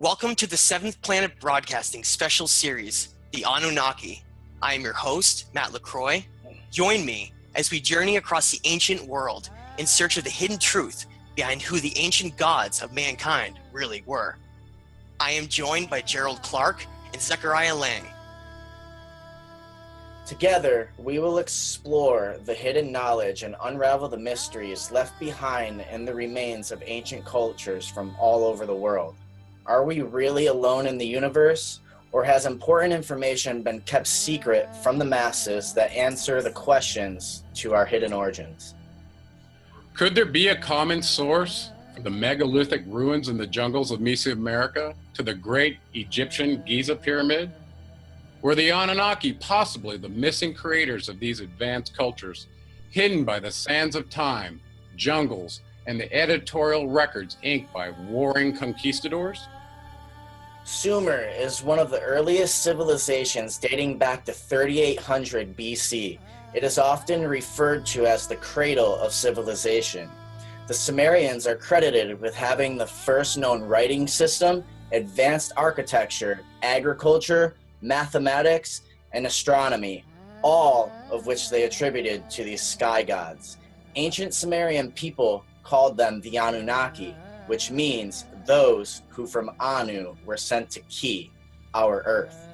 Welcome to the 7th Planet Broadcasting special series, The Anunnaki. I am your host, Matt LaCroix. Join me as we journey across the ancient world in search of the hidden truth behind who the ancient gods of mankind really were. I am joined by Gerald Clark and Zechariah Lange. Together, we will explore the hidden knowledge and unravel the mysteries left behind in the remains of ancient cultures from all over the world. Are we really alone in the universe, or has important information been kept secret from the masses that answer the questions to our hidden origins? Could there be a common source from the megalithic ruins in the jungles of Mesoamerica to the great Egyptian Giza pyramid? Were the Anunnaki possibly the missing creators of these advanced cultures, hidden by the sands of time, jungles, and the editorial records inked by warring conquistadors? Sumer is one of the earliest civilizations dating back to 3800 BC. It is often referred to as the cradle of civilization. The Sumerians are credited with having the first known writing system, advanced architecture, agriculture, mathematics, and astronomy, all of which they attributed to these sky gods. Ancient Sumerian people called them the Anunnaki, which means those who from Anu were sent to Ki, our earth.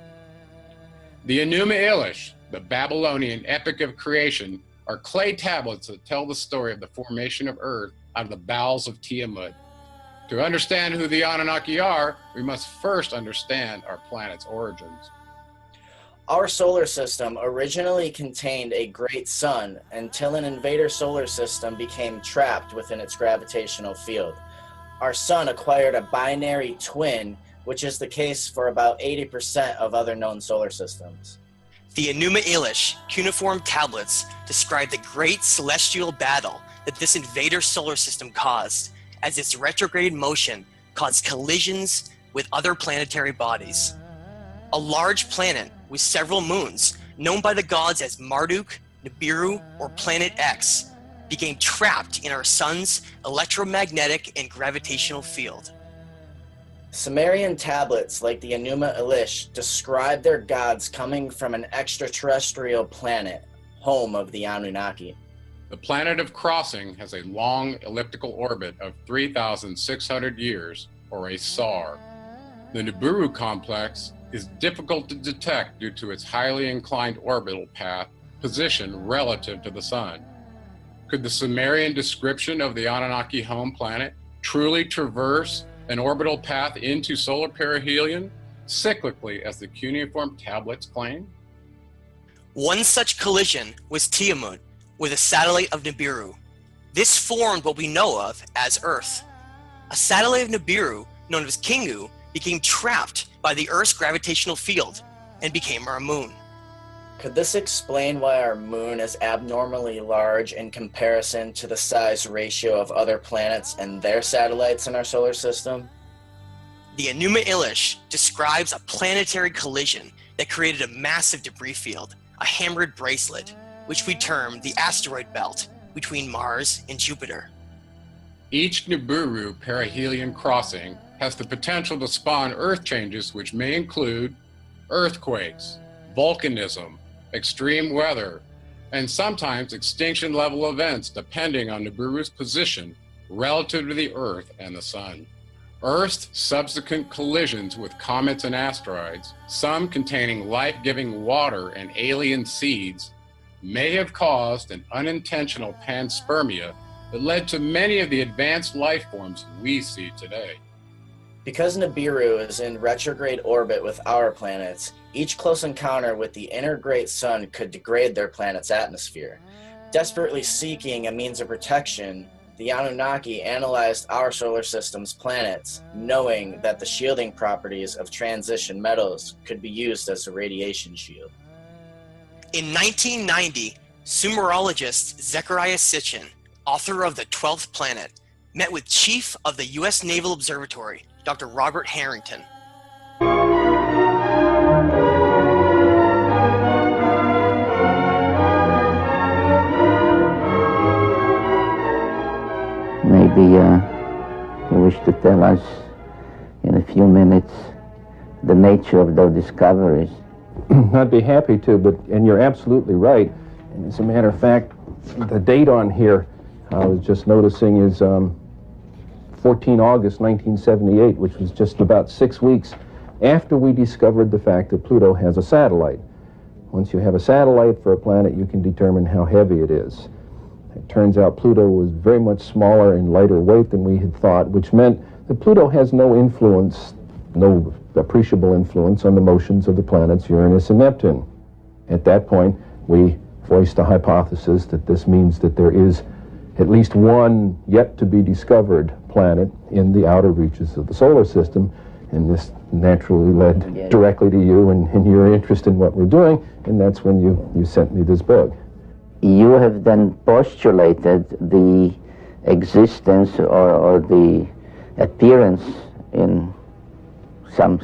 The Enuma Elish, the Babylonian epic of creation, are clay tablets that tell the story of the formation of Earth out of the bowels of Tiamat. To understand who the Anunnaki are, we must first understand our planet's origins. Our solar system originally contained a great sun until an invader solar system became trapped within its gravitational field. Our sun acquired a binary twin, which is the case for about 80% of other known solar systems. The Enuma Elish cuneiform tablets describe the great celestial battle that this invader solar system caused, as its retrograde motion caused collisions with other planetary bodies. A large planet with several moons, known by the gods as Marduk, Nibiru, or Planet X, became trapped in our sun's electromagnetic and gravitational field. Sumerian tablets like the Enuma Elish describe their gods coming from an extraterrestrial planet, home of the Anunnaki. The planet of crossing has a long elliptical orbit of 3,600 years, or a SAR. The Nibiru complex is difficult to detect due to its highly inclined orbital path position relative to the Sun. Could the Sumerian description of the Anunnaki home planet truly traverse an orbital path into solar perihelion, cyclically as the cuneiform tablets claim? One such collision was Tiamat with a satellite of Nibiru. This formed what we know of as Earth. A satellite of Nibiru, known as Kingu, became trapped by the Earth's gravitational field and became our moon. Could this explain why our moon is abnormally large in comparison to the size ratio of other planets and their satellites in our solar system? The Enuma Elish describes a planetary collision that created a massive debris field, a hammered bracelet, which we term the asteroid belt between Mars and Jupiter. Each Nibiru perihelion crossing has the potential to spawn Earth changes which may include earthquakes, volcanism, extreme weather, and sometimes extinction-level events depending on Nibiru's position relative to the Earth and the Sun. Earth's subsequent collisions with comets and asteroids, some containing life-giving water and alien seeds, may have caused an unintentional panspermia that led to many of the advanced life forms we see today. Because Nibiru is in retrograde orbit with our planets, each close encounter with the inner great sun could degrade their planet's atmosphere. Desperately seeking a means of protection, the Anunnaki analyzed our solar system's planets, knowing that the shielding properties of transition metals could be used as a radiation shield. In 1990, Sumerologist Zechariah Sitchin, author of The 12th Planet, met with Chief of the U.S. Naval Observatory, Dr. Robert Harrington. Maybe he wished to tell us in a few few minutes the nature of those discoveries? I'd be happy to, and you're absolutely right. And as a matter of fact, the date on here, I was just noticing, is 14 August 1978, which was just about 6 weeks after we discovered the fact that Pluto has a satellite. Once you have a satellite for a planet, you can determine how heavy it is. It turns out Pluto was very much smaller and lighter weight than we had thought, which meant that Pluto has no influence, no appreciable influence on the motions of the planets Uranus and Neptune. At that point, we voiced a hypothesis that this means that there is at least one yet to be discovered planet in the outer reaches of the solar system, and this naturally led directly to you and your interest in what we're doing, and that's when you sent me this book. You have then postulated the existence or the appearance in some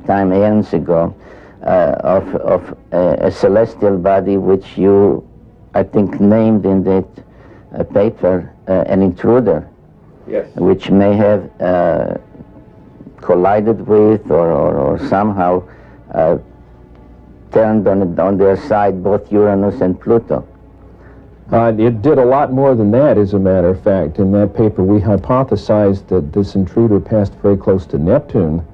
time aeons ago of a celestial body which you, I think, named in that paper an intruder. Yes. Which may have collided with or somehow turned on their side both Uranus and Pluto. It did a lot more than that, as a matter of fact. In that paper, we hypothesized that this intruder passed very close to Neptune,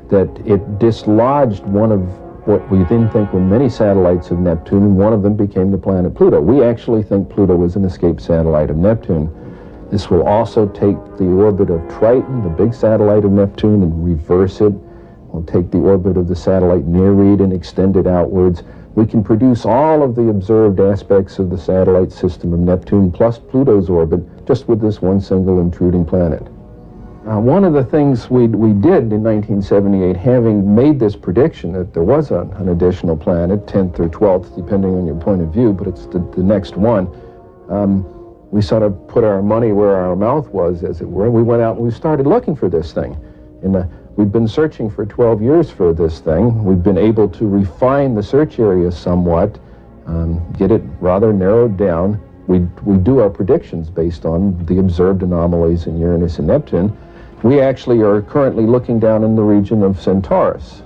that it dislodged one of what we then think were many satellites of Neptune, and one of them became the planet Pluto. We actually think Pluto was an escaped satellite of Neptune. This will also take the orbit of Triton, the big satellite of Neptune, and reverse it. We'll take the orbit of the satellite Nereid and extend it outwards. We can produce all of the observed aspects of the satellite system of Neptune plus Pluto's orbit just with this one single intruding planet. One of the things we did in 1978, having made this prediction that there was an additional planet, 10th or 12th, depending on your point of view, but it's the next one, we sort of put our money where our mouth was, as it were, and we went out and we started looking for this thing. And we've been searching for 12 years for this thing. We've been able to refine the search area somewhat, get it rather narrowed down. We do our predictions based on the observed anomalies in Uranus and Neptune. We actually are currently looking down in the region of Centaurus,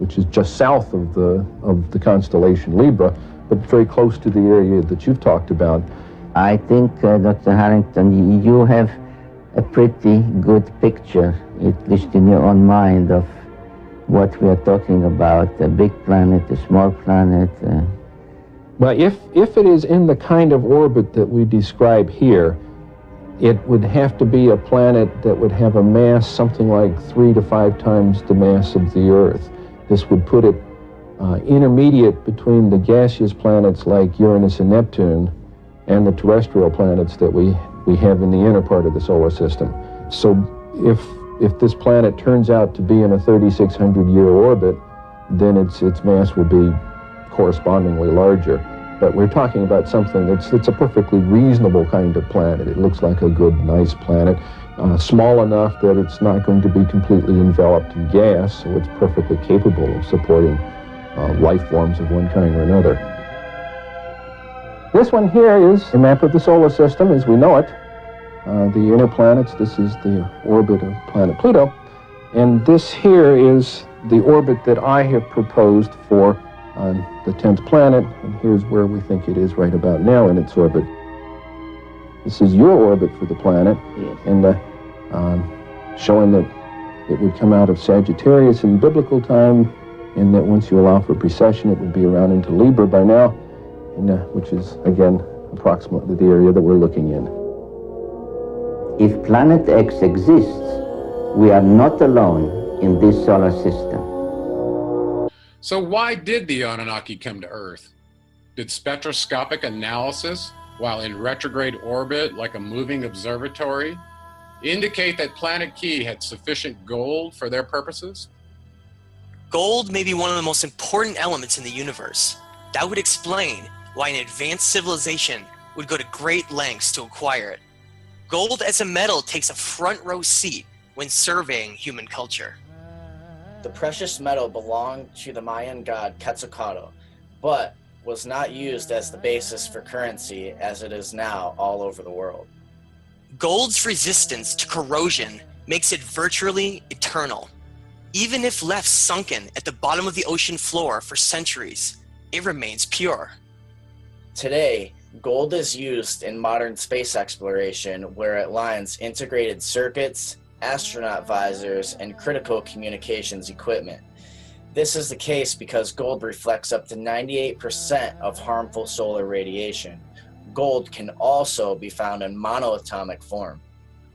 which is just south of the constellation Libra, but very close to the area that you've talked about. I think, Dr. Harrington, you have a pretty good picture, at least in your own mind, of what we are talking about, a big planet, a small planet. Well, if it is in the kind of orbit that we describe here, it would have to be a planet that would have a mass something like 3 to 5 times the mass of the Earth. This would put it intermediate between the gaseous planets like Uranus and Neptune and the terrestrial planets that we have in the inner part of the solar system. So if this planet turns out to be in a 3,600-year orbit, then its mass will be correspondingly larger. But we're talking about something that's a perfectly reasonable kind of planet. It looks like a good, nice planet, small enough that it's not going to be completely enveloped in gas, so it's perfectly capable of supporting life forms of one kind or another. This one here is a map of the solar system as we know it. The inner planets, this is the orbit of planet Pluto. And this here is the orbit that I have proposed for the 10th planet. And here's where we think it is right about now in its orbit. This is your orbit for the planet. Yes. And showing that it would come out of Sagittarius in biblical time, and that once you allow for precession, it would be around into Libra by now, which is, again, approximately the area that we're looking in. If Planet X exists, we are not alone in this solar system. So why did the Anunnaki come to Earth? Did spectroscopic analysis, while in retrograde orbit like a moving observatory, indicate that Planet Key had sufficient gold for their purposes? Gold may be one of the most important elements in the universe. That would explain why an advanced civilization would go to great lengths to acquire it. Gold as a metal takes a front row seat when surveying human culture. The precious metal belonged to the Mayan god Quetzalcoatl, but was not used as the basis for currency as it is now all over the world. Gold's resistance to corrosion makes it virtually eternal. Even if left sunken at the bottom of the ocean floor for centuries, it remains pure. Today, gold is used in modern space exploration where it lines integrated circuits, astronaut visors, and critical communications equipment. This is the case because gold reflects up to 98% of harmful solar radiation. Gold can also be found in monoatomic form.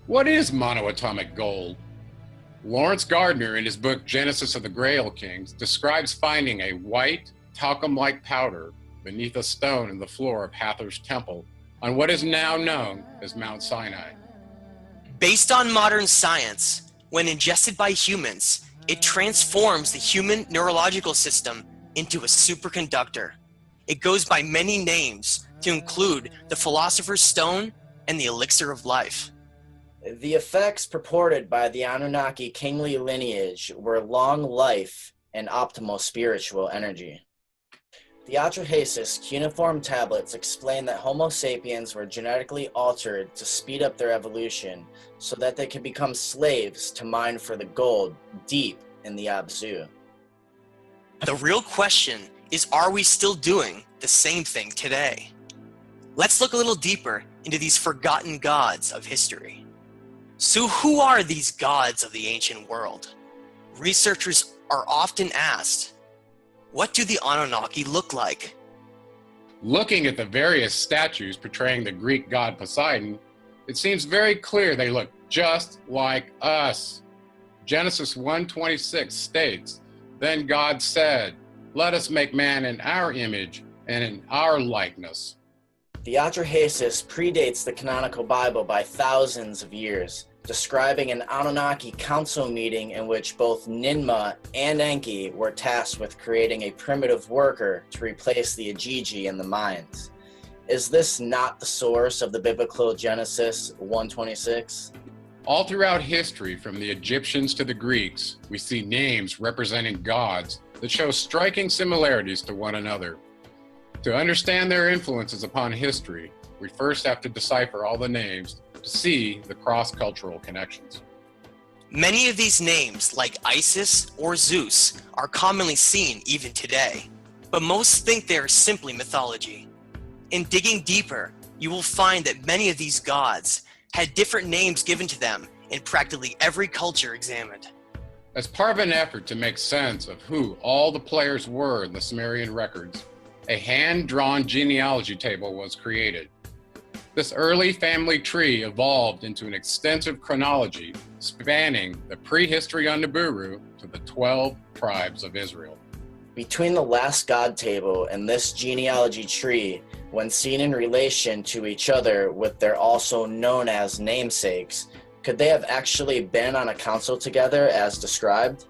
What is monoatomic gold? Lawrence Gardner, in his book Genesis of the Grail Kings, describes finding a white, talcum-like powder beneath a stone in the floor of Hathor's temple on what is now known as Mount Sinai. Based on modern science, when ingested by humans, it transforms the human neurological system into a superconductor. It goes by many names to include the Philosopher's Stone and the Elixir of Life. The effects purported by the Anunnaki kingly lineage were long life and optimal spiritual energy. The Atrahasis cuneiform tablets explain that Homo sapiens were genetically altered to speed up their evolution so that they could become slaves to mine for the gold deep in the Abzu. The real question is, are we still doing the same thing today? Let's look a little deeper into these forgotten gods of history. So who are these gods of the ancient world? Researchers are often asked, what do the Anunnaki look like? Looking at the various statues portraying the Greek god Poseidon, it seems very clear they look just like us. Genesis 1:26 states, "Then God said, let us make man in our image and in our likeness." The Atrahasis predates the canonical Bible by thousands of years, describing an Anunnaki council meeting in which both Ninmah and Enki were tasked with creating a primitive worker to replace the Igigi in the mines. Is this not the source of the biblical Genesis 1:26? All throughout history, from the Egyptians to the Greeks, we see names representing gods that show striking similarities to one another. To understand their influences upon history, we first have to decipher all the names to see the cross-cultural connections. Many of these names, like Isis or Zeus, are commonly seen even today, but most think they are simply mythology. In digging deeper, you will find that many of these gods had different names given to them in practically every culture examined. As part of an effort to make sense of who all the players were in the Sumerian records, a hand-drawn genealogy table was created. This early family tree evolved into an extensive chronology spanning the prehistory on Nibiru to the 12 tribes of Israel. Between the last god table and this genealogy tree, when seen in relation to each other with their also known as namesakes, could they have actually been on a council together as described?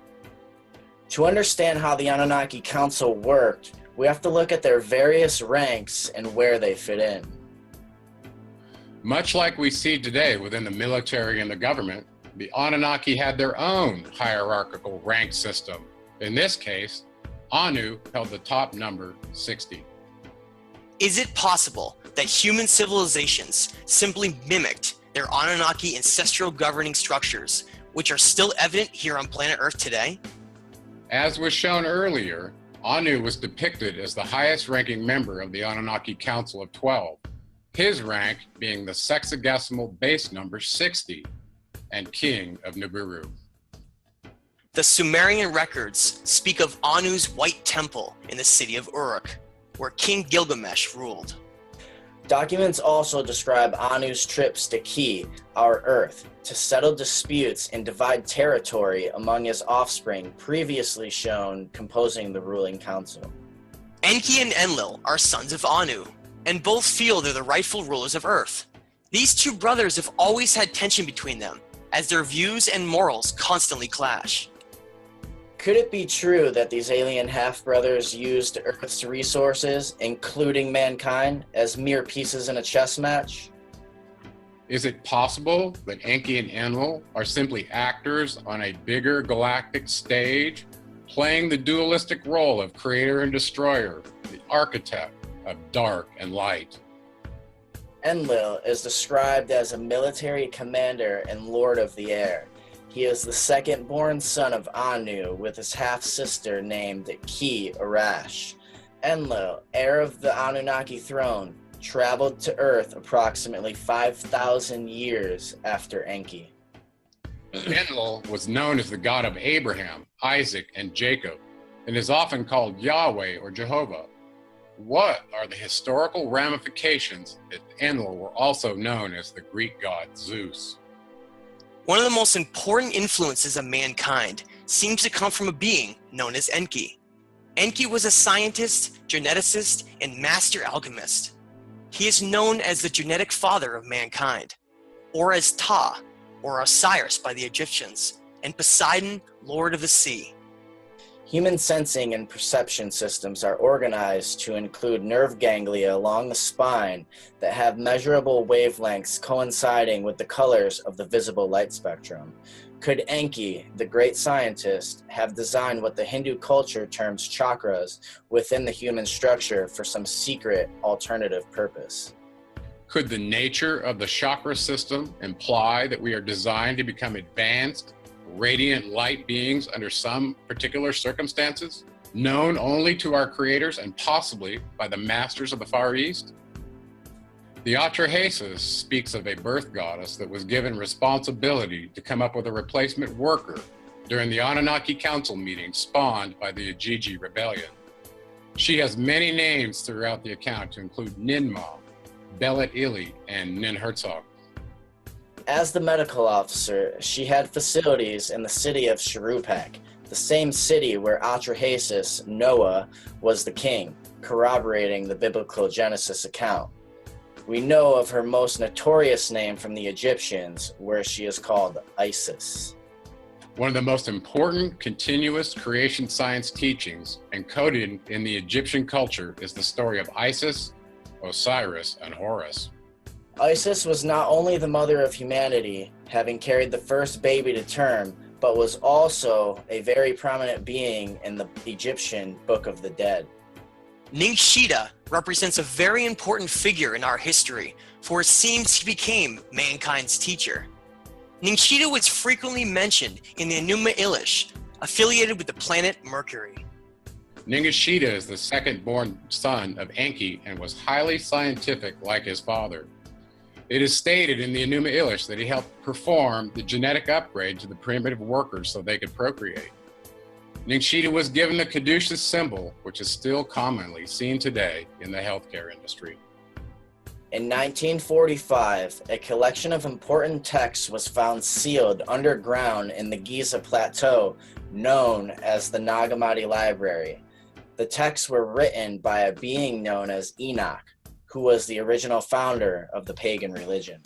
To understand how the Anunnaki Council worked, we have to look at their various ranks and where they fit in. Much like we see today within the military and the government, the Anunnaki had their own hierarchical rank system. In this case, Anu held the top number 60. Is it possible that human civilizations simply mimicked their Anunnaki ancestral governing structures, which are still evident here on planet Earth today? As was shown earlier, Anu was depicted as the highest-ranking member of the Anunnaki Council of 12, his rank being the sexagesimal base number 60, and king of Nibiru. The Sumerian records speak of Anu's white temple in the city of Uruk, where King Gilgamesh ruled. Documents also describe Anu's trips to Ki, our Earth, to settle disputes and divide territory among his offspring previously shown composing the ruling council. Enki and Enlil are sons of Anu, and both feel they're the rightful rulers of Earth. These two brothers have always had tension between them, as their views and morals constantly clash. Could it be true that these alien half-brothers used Earth's resources, including mankind, as mere pieces in a chess match? Is it possible that Enki and Enlil are simply actors on a bigger galactic stage, playing the dualistic role of creator and destroyer, the architect of dark and light? Enlil is described as a military commander and lord of the air. He is the second-born son of Anu with his half-sister named Ki Arash. Enlil, heir of the Anunnaki throne, traveled to Earth approximately 5,000 years after Enki. Enlil was known as the god of Abraham, Isaac, and Jacob, and is often called Yahweh or Jehovah. What are the historical ramifications that Enlil were also known as the Greek god Zeus? One of the most important influences of mankind seems to come from a being known as Enki. Enki was a scientist, geneticist, and master alchemist. He is known as the genetic father of mankind, or as Ta, or Osiris by the Egyptians, and Poseidon, lord of the sea. Human sensing and perception systems are organized to include nerve ganglia along the spine that have measurable wavelengths coinciding with the colors of the visible light spectrum. Could Enki, the great scientist, have designed what the Hindu culture terms chakras within the human structure for some secret alternative purpose? Could the nature of the chakra system imply that we are designed to become advanced, radiant light beings under some particular circumstances, known only to our creators and possibly by the masters of the Far East? The Atrahasis speaks of a birth goddess that was given responsibility to come up with a replacement worker during the Anunnaki Council meeting spawned by the Ajiji Rebellion. She has many names throughout the account to include Ninma, Belit Ili, and Nin Herzog. As the medical officer, she had facilities in the city of Shuruppak, the same city where Atrahasis, Noah, was the king, corroborating the biblical Genesis account. We know of her most notorious name from the Egyptians, where she is called Isis. One of the most important continuous creation science teachings encoded in the Egyptian culture is the story of Isis, Osiris, and Horus. Isis was not only the mother of humanity, having carried the first baby to term, but was also a very prominent being in the Egyptian Book of the Dead. Ningshita represents a very important figure in our history, for it seems he became mankind's teacher. Ningshita was frequently mentioned in the Enuma Elish, affiliated with the planet Mercury. Ningishita is the second-born son of Enki and was highly scientific like his father. It is stated in the Enuma Elish that he helped perform the genetic upgrade to the primitive workers so they could procreate. Ningshita was given the caduceus symbol, which is still commonly seen today in the healthcare industry. In 1945, a collection of important texts was found sealed underground in the Giza Plateau, known as the Nag Hammadi Library. The texts were written by a being known as Enoch, who was the original founder of the pagan religion.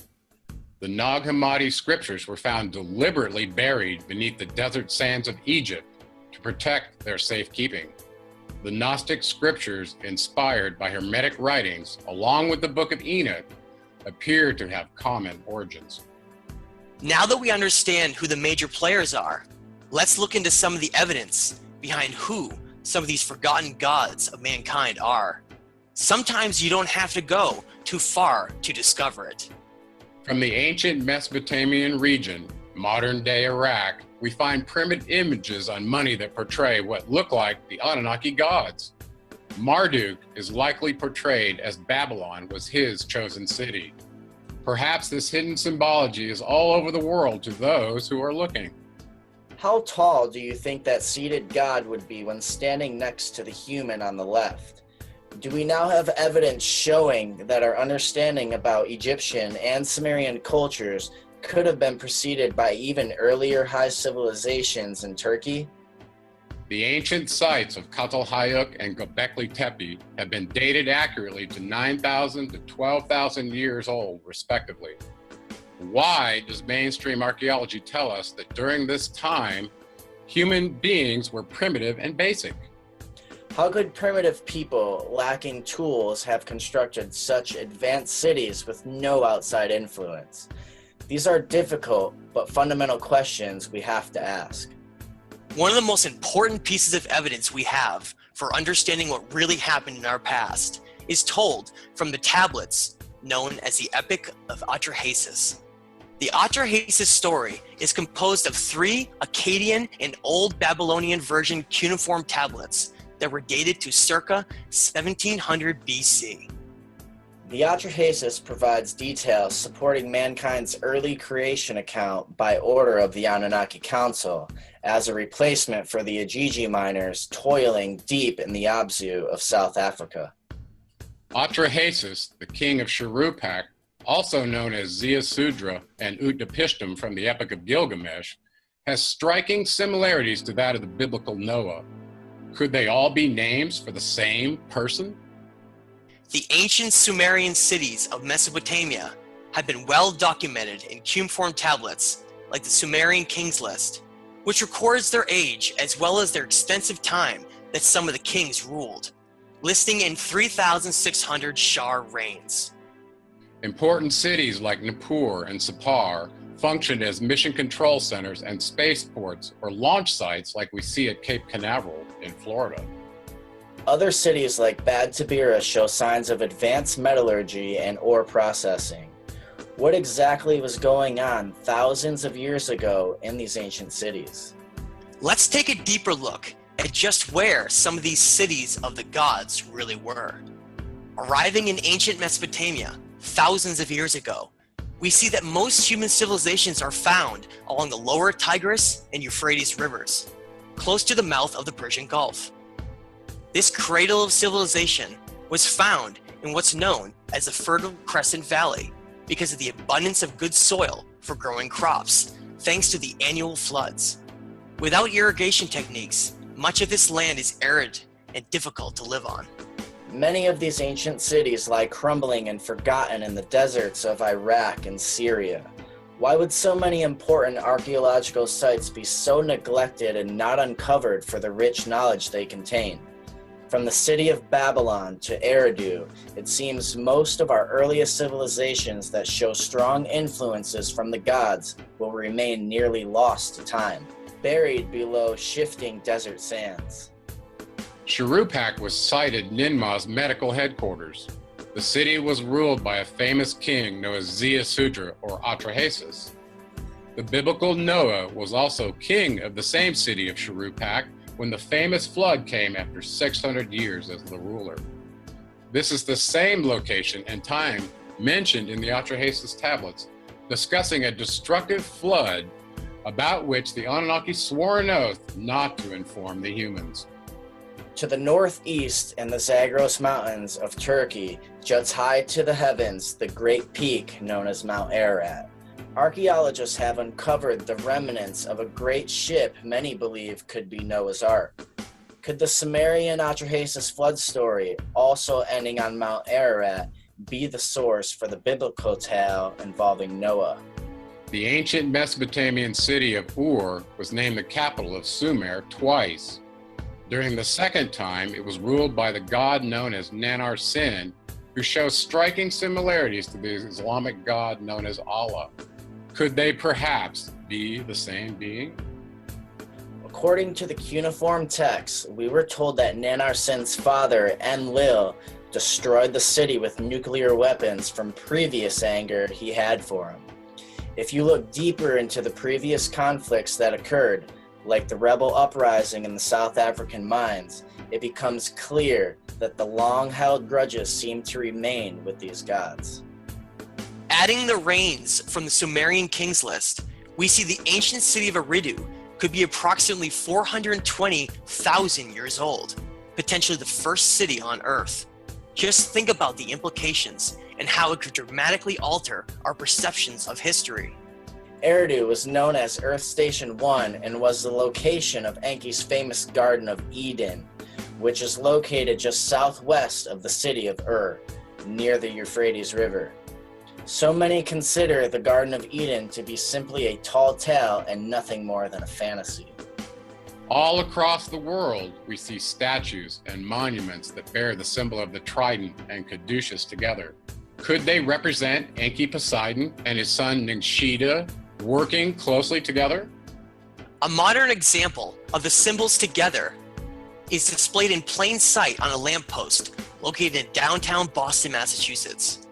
The Nag Hammadi scriptures were found deliberately buried beneath the desert sands of Egypt to protect their safekeeping. The Gnostic scriptures, inspired by Hermetic writings, along with the Book of Enoch, appear to have common origins. Now that we understand who the major players are, let's look into some of the evidence behind who some of these forgotten gods of mankind are. Sometimes you don't have to go too far to discover it. From the ancient Mesopotamian region, modern-day Iraq, we find primitive images on money that portray what look like the Anunnaki gods. Marduk is likely portrayed as Babylon was his chosen city. Perhaps this hidden symbology is all over the world to those who are looking. How tall do you think that seated god would be when standing next to the human on the left? Do we now have evidence showing that our understanding about Egyptian and Sumerian cultures could have been preceded by even earlier high civilizations in Turkey? The ancient sites of Çatalhöyük and Göbekli Tepe have been dated accurately to 9,000 to 12,000 years old, respectively. Why does mainstream archaeology tell us that during this time, human beings were primitive and basic? How could primitive people lacking tools have constructed such advanced cities with no outside influence? These are difficult but fundamental questions we have to ask. One of the most important pieces of evidence we have for understanding what really happened in our past is told from the tablets known as the Epic of Atrahasis. The Atrahasis story is composed of 3 Akkadian and Old Babylonian version cuneiform tablets that were dated to circa 1700 BC. The Atrahasis provides details supporting mankind's early creation account by order of the Anunnaki Council as a replacement for the Ajiji miners toiling deep in the Abzu of South Africa. Atrahasis, the king of Shuruppak, also known as Ziusudra and Utnapishtim from the Epic of Gilgamesh, has striking similarities to that of the biblical Noah. Could they all be names for the same person? The ancient Sumerian cities of Mesopotamia have been well documented in cuneiform tablets like the Sumerian Kings List, which records their age as well as their extensive time that some of the kings ruled, listing in 3,600 Shar reigns. Important cities like Nippur and Sapar functioned as mission control centers and spaceports or launch sites like we see at Cape Canaveral in Florida. Other cities like Bad Tabira show signs of advanced metallurgy and ore processing. What exactly was going on thousands of years ago in these ancient cities? Let's take a deeper look at just where some of these cities of the gods really were. Arriving in ancient Mesopotamia thousands of years ago, we see that most human civilizations are found along the lower Tigris and Euphrates rivers, close to the mouth of the Persian Gulf. This cradle of civilization was found in what's known as the Fertile Crescent Valley because of the abundance of good soil for growing crops, thanks to the annual floods. Without irrigation techniques, much of this land is arid and difficult to live on. Many of these ancient cities lie crumbling and forgotten in the deserts of Iraq and Syria. Why would so many important archaeological sites be so neglected and not uncovered for the rich knowledge they contain? From the city of Babylon to Eridu, it seems most of our earliest civilizations that show strong influences from the gods will remain nearly lost to time, buried below shifting desert sands. Shuruppak was cited Ninmah's medical headquarters. The city was ruled by a famous king known as Ziusudra or Atrahasis. The biblical Noah was also king of the same city of Shuruppak when the famous flood came after 600 years as the ruler. This is the same location and time mentioned in the Atrahasis tablets, discussing a destructive flood about which the Anunnaki swore an oath not to inform the humans. To the northeast in the Zagros Mountains of Turkey juts high to the heavens the great peak known as Mount Ararat. Archaeologists have uncovered the remnants of a great ship many believe could be Noah's Ark. Could the Sumerian Atrahasis flood story, also ending on Mount Ararat, be the source for the biblical tale involving Noah? The ancient Mesopotamian city of Ur was named the capital of Sumer twice. During the second time, it was ruled by the god known as Nanar Sin, who shows striking similarities to the Islamic god known as Allah. Could they perhaps be the same being? According to the cuneiform texts, we were told that Nanar Sin's father, Enlil, destroyed the city with nuclear weapons from previous anger he had for him. If you look deeper into the previous conflicts that occurred, like the rebel uprising in the South African mines, it becomes clear that the long-held grudges seem to remain with these gods. Adding the reigns from the Sumerian Kings List, we see the ancient city of Eridu could be approximately 420,000 years old, potentially the first city on Earth. Just think about the implications and how it could dramatically alter our perceptions of history. Eridu was known as Earth Station 1 and was the location of Enki's famous Garden of Eden, which is located just southwest of the city of Ur, near the Euphrates River. So many consider the Garden of Eden to be simply a tall tale and nothing more than a fantasy. All across the world, we see statues and monuments that bear the symbol of the trident and caduceus together. Could they represent Enki Poseidon and his son Ningshita working closely together? A modern example of the symbols together is displayed in plain sight on a lamppost located in downtown Boston, Massachusetts.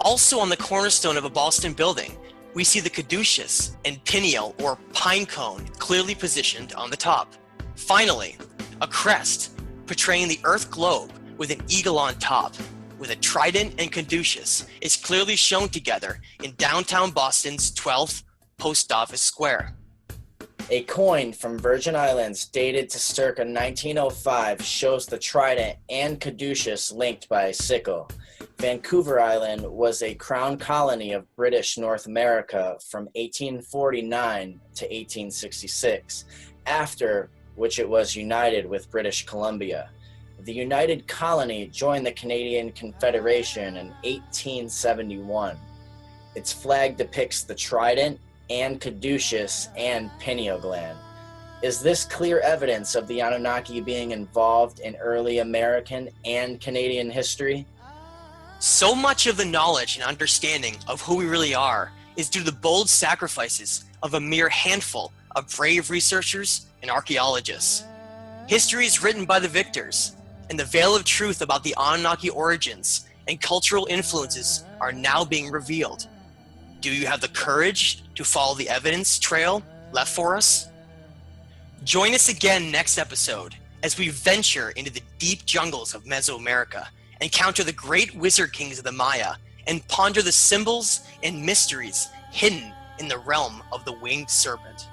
Also on the cornerstone of a Boston building, we see the caduceus and pineal or pine cone clearly positioned on the top. Finally, a crest portraying the Earth globe with an eagle on top, with a trident and caduceus, is clearly shown together in downtown Boston's 12th Post Office Square. A coin from Virgin Islands dated to circa 1905 shows the trident and caduceus linked by a sickle. Vancouver Island was a crown colony of British North America from 1849 to 1866, after which it was united with British Columbia. The united colony joined the Canadian Confederation in 1871. Its flag depicts the trident and caduceus and pineal gland. Is this clear evidence of the Anunnaki being involved in early American and Canadian history? So much of the knowledge and understanding of who we really are is due to the bold sacrifices of a mere handful of brave researchers and archaeologists. History is written by the victors, and the veil of truth about the Anunnaki origins and cultural influences are now being revealed. Do you have the courage to follow the evidence trail left for us? Join us again next episode as we venture into the deep jungles of Mesoamerica, encounter the great wizard kings of the Maya, and ponder the symbols and mysteries hidden in the realm of the winged serpent.